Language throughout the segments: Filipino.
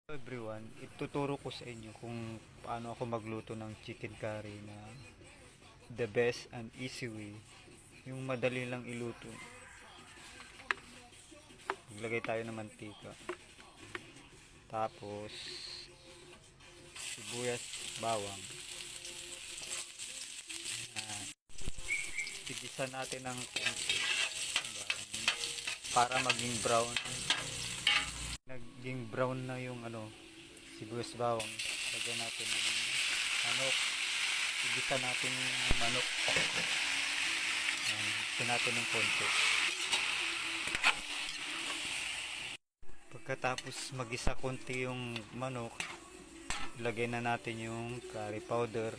Hello everyone, ituturo ko sa inyo kung paano ako magluto ng chicken curry na the best and easy way. Yung madali lang iluto. Maglagay tayo ng mantika. Tapos sibuyas, bawang. Tigisa natin ng konti para maging brown. Naging brown na yung sibuyas, bawang. Lagyan natin ng manok. Tigisa natin yung manok. Tigisa natin ng konti. Pagkatapos magisa konti yung manok, ilagay na natin yung curry powder.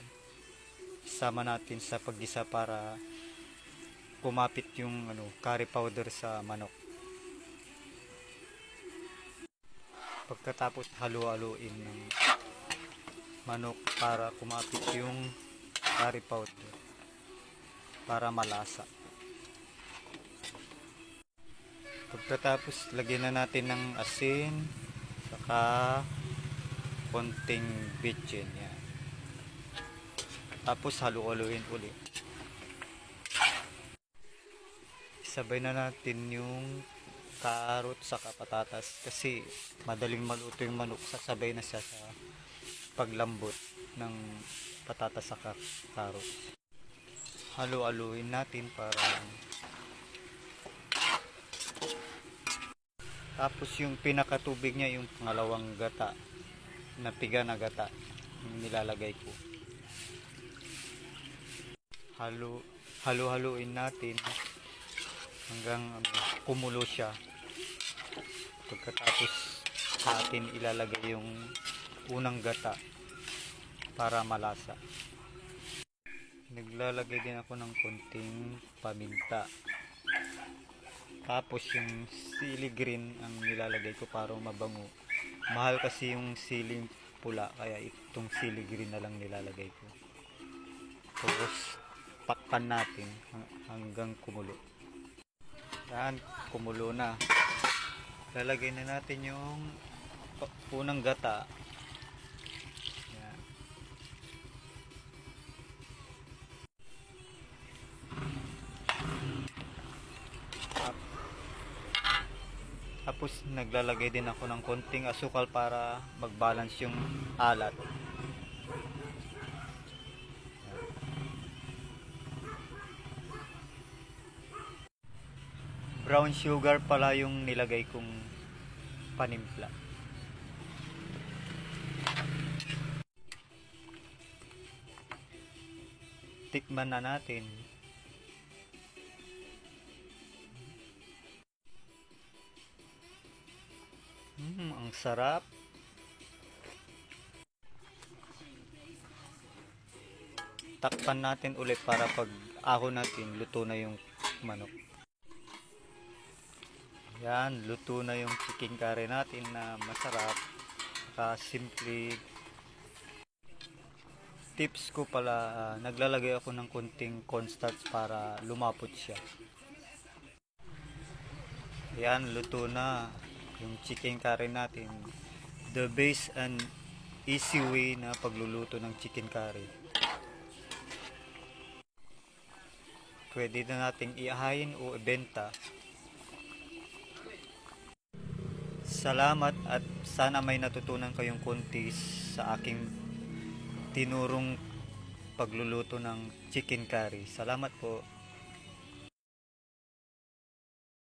Sama natin sa paggisa para kumapit yung curry powder sa manok. Pagkatapos halu-haluin ng manok para kumapit yung curry powder para malasa. Pagkatapos lagyan na natin ng asin saka konting bitchin yan. Tapos halu-haluin ulit. Sabay na natin yung carrot saka patatas kasi madaling maluto yung manok, sasabay na siya sa paglambot ng patatas saka carrot. Halu-haluin natin para tapos yung pinakatubig niya yung pangalawang gata na piga na gata yung nilalagay ko. Halu-haluin natin hanggang kumulo siya. Pagkatapos sa atin ilalagay yung unang gata para malasa. Naglalagay din ako ng konting paminta. Tapos yung sili green ang nilalagay ko para mabango. Mahal kasi yung siling pula kaya itong sili green na lang nilalagay ko. Tapos takpan natin hanggang kumulo. Yan, kumulo na. Lalagay na natin yung unang gata. Yan. Tapos naglalagay din ako ng konting asukal para mag-balance yung alat. Brown sugar pala yung nilagay kong panimpla. Tikman na natin. Ang sarap. Takpan natin ulit para pag ahon natin, luto na yung manok. Yan, luto na yung chicken curry natin na masarap. Simple. Tips ko pala, naglalagay ako ng konting cornstarch para lumapot siya. Yan, luto na yung chicken curry natin. The best and easy way na pagluluto ng chicken curry. Pwede na nating iahayin o ibenta. Salamat at sana may natutunan kayong konti sa aking tinurong pagluluto ng chicken curry. Salamat po.